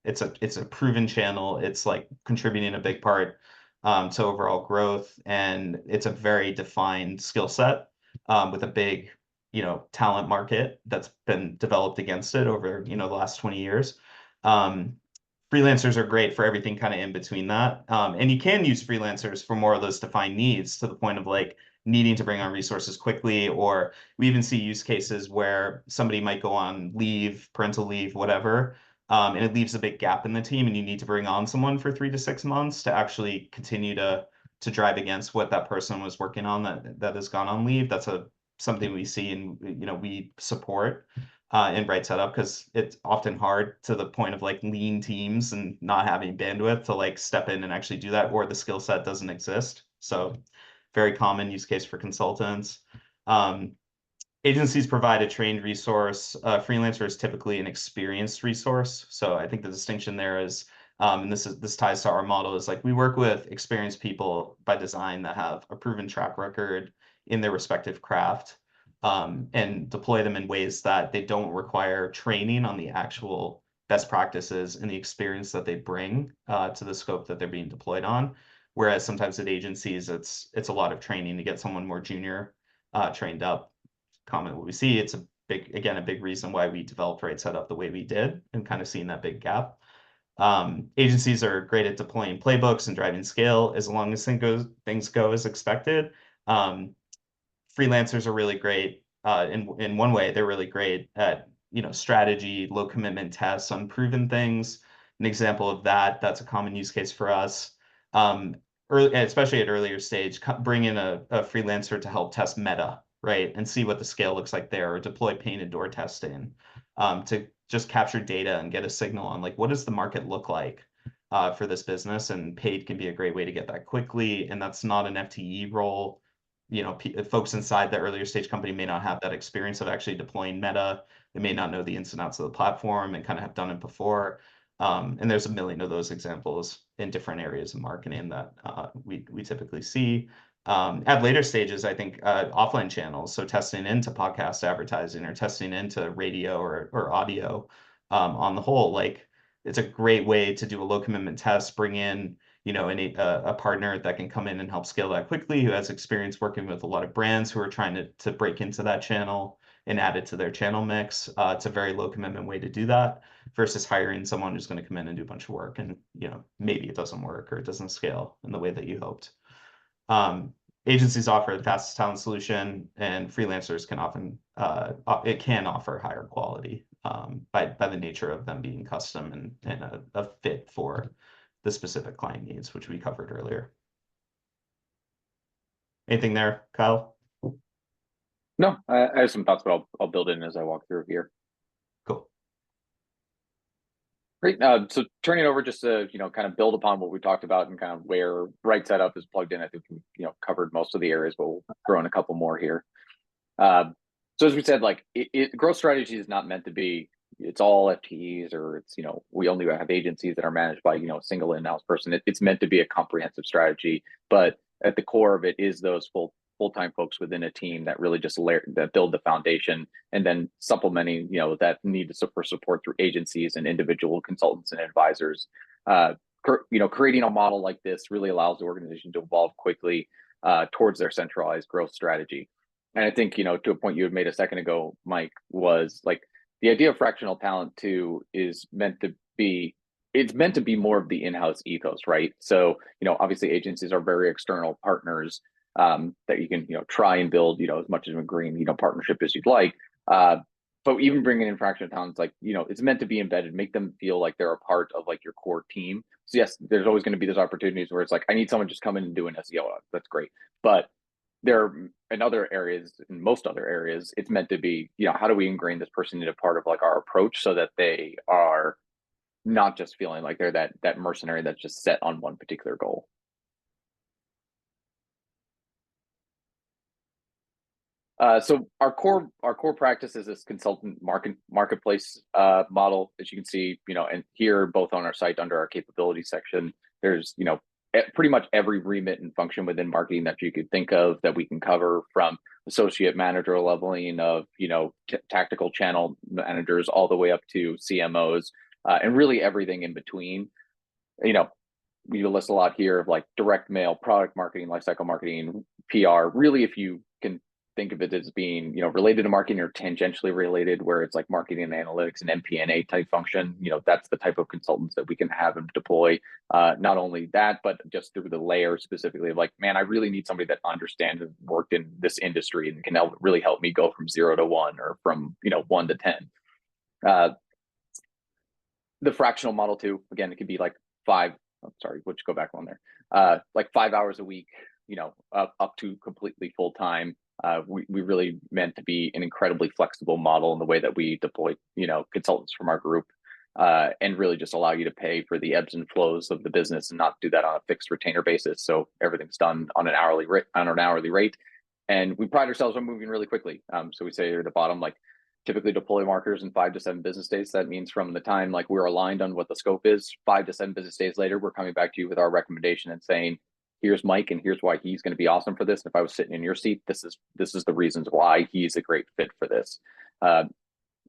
It's a proven channel. It's like contributing a big part to overall growth, and it's a very defined skill set with a big, talent market that's been developed against it over, the last 20 years. freelancers are great for everything kind of in between that. And you can use freelancers for more of those defined needs to the point of like needing to bring on resources quickly, or we even see use cases where somebody might go on leave, parental leave, whatever, and it leaves a big gap in the team, and you need to bring on someone for 3 to 6 months to actually continue to drive against what that person was working on that has gone on leave. That's something we see and we support in right setup, because it's often hard to the point of like lean teams and not having bandwidth to like step in and actually do that, or the skill set doesn't exist. So very common use case for consultants. Agencies provide a trained resource. Freelancer is typically an experienced resource. So I think the distinction there is, and this ties to our model, is like we work with experienced people by design that have a proven track record in their respective craft, and deploy them in ways that they don't require training on the actual best practices and the experience that they bring to the scope that they're being deployed on. Whereas sometimes at agencies, it's a lot of training to get someone more junior trained up. Common what we see. It's a big reason why we developed Right Setup the way we did, and kind of seeing that big gap. Agencies are great at deploying playbooks and driving scale as long as things go as expected. Freelancers are really great. In one way, they're really great at strategy, low commitment tests, unproven things. An example of that's a common use case for us. Especially at earlier stage, bring in a freelancer to help test meta, right? And see what the scale looks like there, or deploy painted door testing, to just capture data and get a signal on like, what does the market look like for this business? And paid can be a great way to get that quickly. And that's not an FTE role. Folks inside the earlier stage company may not have that experience of actually deploying meta. They may not know the ins and outs of the platform and kind of have done it before. And there's a million of those examples in different areas of marketing that we typically see. At later stages, I think offline channels, so testing into podcast advertising or testing into radio or audio, on the whole, like it's a great way to do a low commitment test, bring in a partner that can come in and help scale that quickly, who has experience working with a lot of brands who are trying to break into that channel and add it to their channel mix. It's a very low commitment way to do that versus hiring someone who's going to come in and do a bunch of work, and maybe it doesn't work or it doesn't scale in the way that you hoped. Agencies offer the fastest talent solution, and freelancers can often offer higher quality by the nature of them being custom and a fit for the specific client needs, which we covered earlier. Anything there, Kyle? No, I have some thoughts, but I'll build in as I walk through here. Cool. Great. So turning over just to kind of build upon what we talked about and kind of where Right Setup is plugged in. I think we covered most of the areas, but we'll throw in a couple more here. So as we said, like growth strategy is not meant to be it's all FTEs, or it's we only have agencies that are managed by a single in-house person. It's meant to be a comprehensive strategy, but at the core of it is those full-time folks within a team that really just that build the foundation, and then supplementing that need for support through agencies and individual consultants and advisors. Creating a model like this really allows the organization to evolve quickly towards their centralized growth strategy. And I think to a point you had made a second ago, Mike, was like the idea of fractional talent too is meant to be. It's meant to be more of the in-house ethos, right? So obviously agencies are very external partners that you can try and build as much of a green partnership as you'd like. But even bringing in fractional talent, like it's meant to be embedded, make them feel like they're a part of like your core team. So yes, there's always going to be those opportunities where it's like I need someone just come in and do an SEO. That's great, but in most other areas, it's meant to be how do we ingrain this person into part of like our approach so that they are not just feeling like they're that mercenary that's just set on one particular goal. So our core practice is this consultant marketplace model, as you can see, and here both on our site under our capability section, there's pretty much every remit and function within marketing that you could think of that we can cover, from associate manager leveling of tactical channel managers all the way up to CMOs, and really everything in between. We list a lot here of like direct mail, product marketing, lifecycle marketing, PR. Really, if you can think of it as being, related to marketing or tangentially related, where it's like marketing and analytics and MP&A type function. That's the type of consultants that we can have and deploy. Not only that, but just through the layer specifically of like, man, I really need somebody that understands and worked in this industry and can really help me go from 0 to 1 or from 1 to 10. The fractional model too, again, it could be like go back one there. Like 5 hours a week, up to completely full time. We really meant to be an incredibly flexible model in the way that we deploy, consultants from our group, and really just allow you to pay for the ebbs and flows of the business and not do that on a fixed retainer basis. So everything's done on an hourly rate. And we pride ourselves on moving really quickly. So we say here at the bottom, like, typically deploy marketers in 5 to 7 business days. That means from the time like we're aligned on what the scope is, 5 to 7 business days later, we're coming back to you with our recommendation and saying, here's Mike, and here's why he's going to be awesome for this. And if I was sitting in your seat, this is the reasons why he's a great fit for this.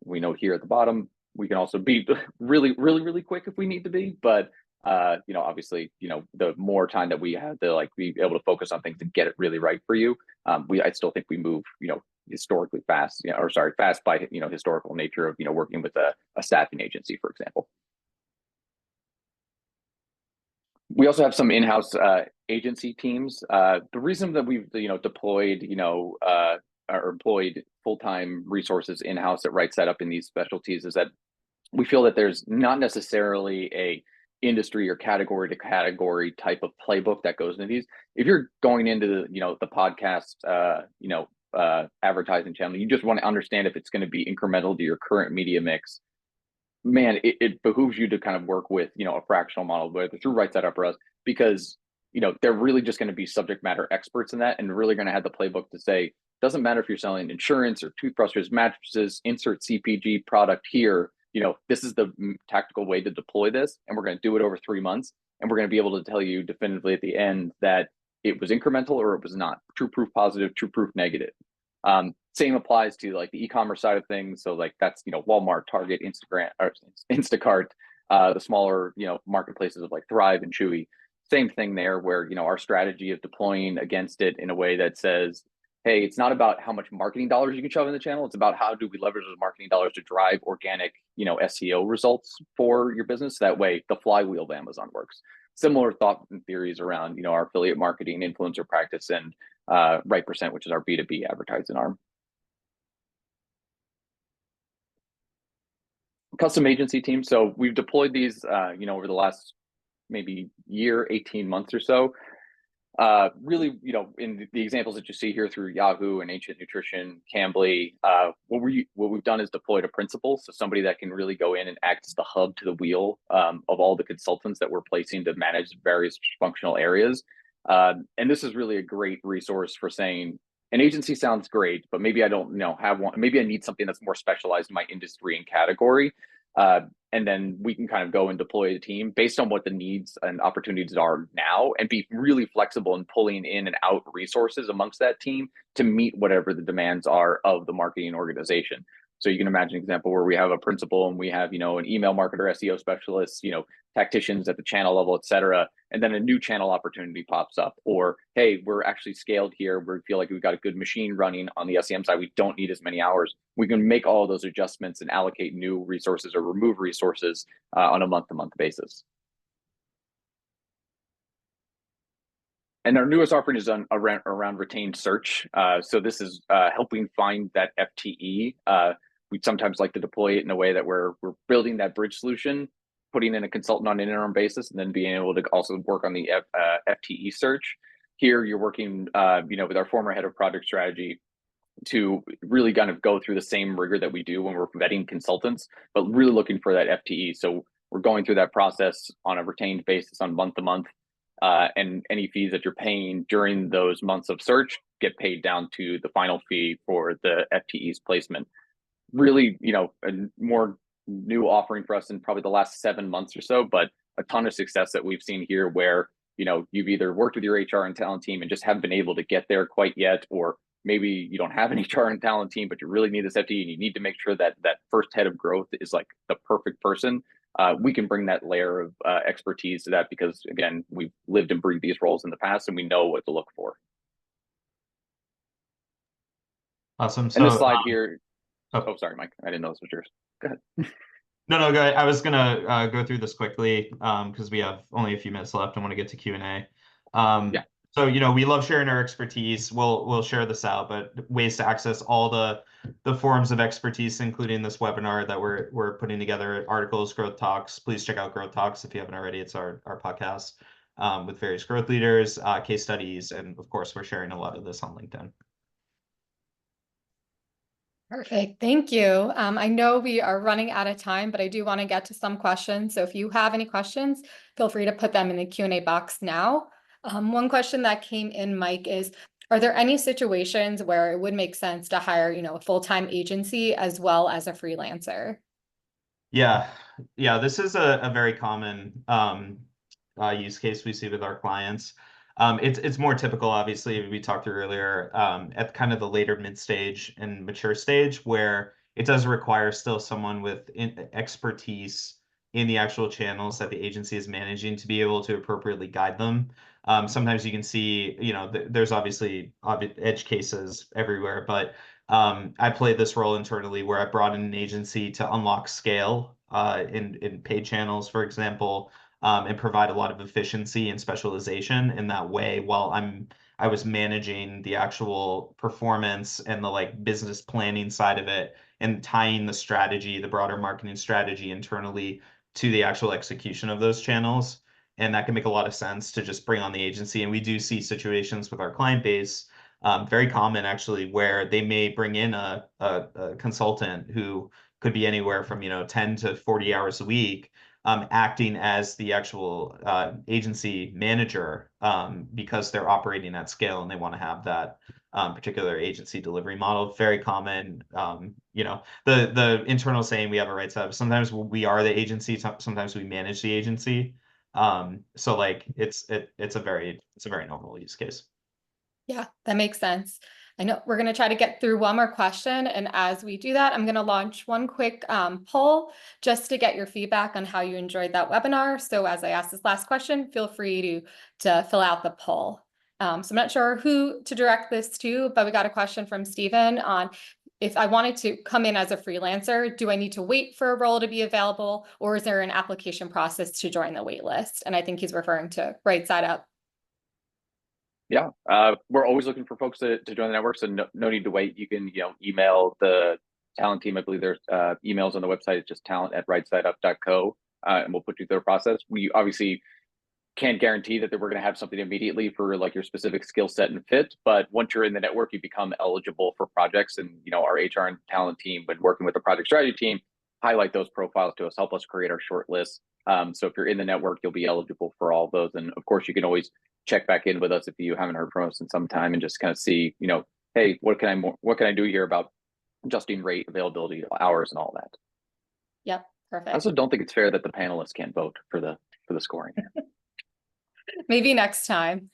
We know here at the bottom, we can also be really, really, really quick if we need to be, but obviously, the more time that we have to like be able to focus on things and get it really right for you, I still think we move, historically fast, fast by, historical nature of, working with a staffing agency, for example. We also have some in-house agency teams. The reason that we've, deployed, or employed full-time resources in-house that right set up in these specialties is that we feel that there's not necessarily a industry or category to category type of playbook that goes into these. If you're going into the podcast, advertising channel, you just want to understand if it's going to be incremental to your current media mix. Man, it behooves you to kind of work with, a fractional model, whether through Right Side Up or us, because, they're really just going to be subject matter experts in that and really going to have the playbook to say, doesn't matter if you're selling insurance or toothbrushes, mattresses, insert CPG product here, this is the tactical way to deploy this. And we're going to do it over 3 months. And we're going to be able to tell you definitively at the end that it was incremental or it was not. True proof positive, true proof negative. Same applies to like the e-commerce side of things. So like that's, Walmart, Target, Instagram, or Instacart, the smaller, marketplaces of like Thrive and Chewy. Same thing there where, our strategy of deploying against it in a way that says, hey, it's not about how much marketing dollars you can shove in the channel. It's about how do we leverage those marketing dollars to drive organic, SEO results for your business. That way the flywheel of Amazon works. Similar thought and theories around, our affiliate marketing, influencer practice, and Right%, which is our B2B advertising arm. Custom agency team. So we've deployed these, over the last maybe year, 18 months or so. Really, in the examples that you see here through Yahoo and Ancient Nutrition, Cambly, what we've done is deployed a principal. So somebody that can really go in and act as the hub to the wheel of all the consultants that we're placing to manage various functional areas. And this is really a great resource for saying, an agency sounds great, but maybe I don't have one. Maybe I need something that's more specialized in my industry and category. And then we can kind of go and deploy a team based on what the needs and opportunities are now and be really flexible in pulling in and out resources amongst that team to meet whatever the demands are of the marketing organization. So you can imagine an example where we have a principal and we have, an email marketer, SEO specialist, tacticians at the channel level, et cetera. And then a new channel opportunity pops up, or, hey, we're actually scaled here. We feel like we've got a good machine running on the SEM side. We don't need as many hours. We can make all of those adjustments and allocate new resources or remove resources on a month-to-month basis. And our newest offering is around retained search. So this is helping find that FTE. We'd sometimes like to deploy it in a way that we're building that bridge solution, putting in a consultant on an interim basis, and then being able to also work on the FTE search. Here, you're working, with our former head of product strategy to really kind of go through the same rigor that we do when we're vetting consultants, but really looking for that FTE. So we're going through that process on a retained basis on month to month, and any fees that you're paying during those months of search get paid down to the final fee for the FTE's placement. Really, a more new offering for us in probably the last 7 months or so, but a ton of success that we've seen here where, you've either worked with your HR and talent team and just haven't been able to get there quite yet, or maybe you don't have an HR and talent team, but you really need this FTE and you need to make sure that that first head of growth is like the perfect person. We can bring that layer of expertise to that because, again, we've lived and breathed these roles in the past and we know what to look for. Awesome. And this So, slide here, oh, sorry, Mike, I didn't know this was yours. Go ahead. no, go ahead. I was gonna go through this quickly because we have only a few minutes left. I want to get to Q&A. Yeah. So, we love sharing our expertise. We'll share this out, but ways to access all the forms of expertise, including this webinar that we're putting together, articles, growth talks. Please check out Growth Talks if you haven't already. It's our podcast with various growth leaders, case studies, and of course, we're sharing a lot of this on LinkedIn. Perfect. Thank you. I know we are running out of time, but I do want to get to some questions. So if you have any questions, feel free to put them in the Q&A box now. One question that came in, Mike, is, are there any situations where it would make sense to hire, a full-time agency as well as a freelancer? Yeah, this is a very common use case we see with our clients. It's more typical, obviously, we talked through earlier, at kind of the later mid stage and mature stage where it does require still someone with expertise in the actual channels that the agency is managing to be able to appropriately guide them. Sometimes you can see, there's obviously edge cases everywhere, but I played this role internally where I brought in an agency to unlock scale in paid channels, for example, and provide a lot of efficiency and specialization in that way while I was managing the actual performance and the like business planning side of it and tying the strategy, the broader marketing strategy internally to the actual execution of those channels. And that can make a lot of sense to just bring on the agency. And we do see situations with our client base, very common actually, where they may bring in a consultant who could be anywhere from 10 to 40 hours a week, acting as the actual agency manager because they're operating at scale and they want to have that particular agency delivery model. Very common. The internal saying we have a right side. Sometimes we are the agency. Sometimes we manage the agency. So like it's a very normal use case. Yeah, that makes sense. I know we're going to try to get through one more question. And as we do that, I'm going to launch one quick poll just to get your feedback on how you enjoyed that webinar. So as I ask this last question, feel free to fill out the poll. So I'm not sure who to direct this to, but we got a question from Stephen on if I wanted to come in as a freelancer, do I need to wait for a role to be available, or is there an application process to join the wait list? And I think he's referring to Right Side Up. Yeah, we're always looking for folks to join the network, so no need to wait. You can email the talent team. I believe there's emails on the website. It's just talent@rightsideup.co, and we'll put you through the process. We obviously can't guarantee that we're going to have something immediately for like your specific skill set and fit, but once you're in the network, you become eligible for projects. And our HR and talent team, when working with the project strategy team, highlight those profiles to us, help us create our short list. So if you're in the network, you'll be eligible for all of those. And of course, you can always check back in with us if you haven't heard from us in some time and just kind of see, hey, what can I do here about adjusting rate, availability, hours, and all that. Yep, perfect. I also don't think it's fair that the panelists can't vote for the scoring. Maybe next time.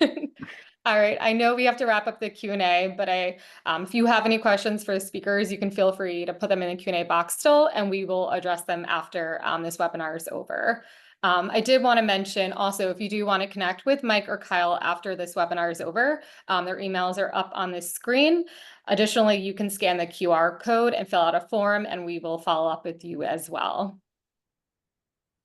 All right, I know we have to wrap up the Q&A, but if you have any questions for the speakers, you can feel free to put them in the Q&A box still, and we will address them after this webinar is over. I did want to mention also, if you do want to connect with Mike or Kyle after this webinar is over, their emails are up on the screen. Additionally, you can scan the QR code and fill out a form, and we will follow up with you as well.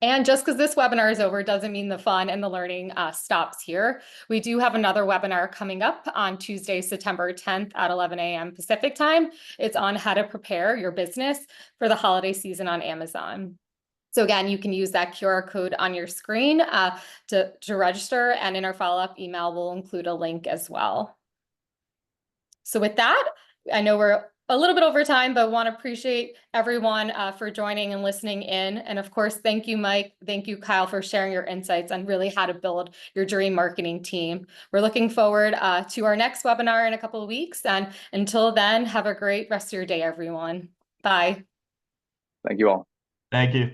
And just because this webinar is over doesn't mean the fun and the learning stops here. We do have another webinar coming up on Tuesday, September 10th at 11 a.m. Pacific time. It's on how to prepare your business for the holiday season on Amazon. So again, you can use that QR code on your screen to register, and in our follow-up email, we'll include a link as well. So with that, I know we're a little bit over time, but want to appreciate everyone for joining and listening in. And of course, thank you, Mike. Thank you, Kyle, for sharing your insights on really how to build your dream marketing team. We're looking forward to our next webinar in a couple of weeks. And until then, have a great rest of your day, everyone. Bye. Thank you all. Thank you.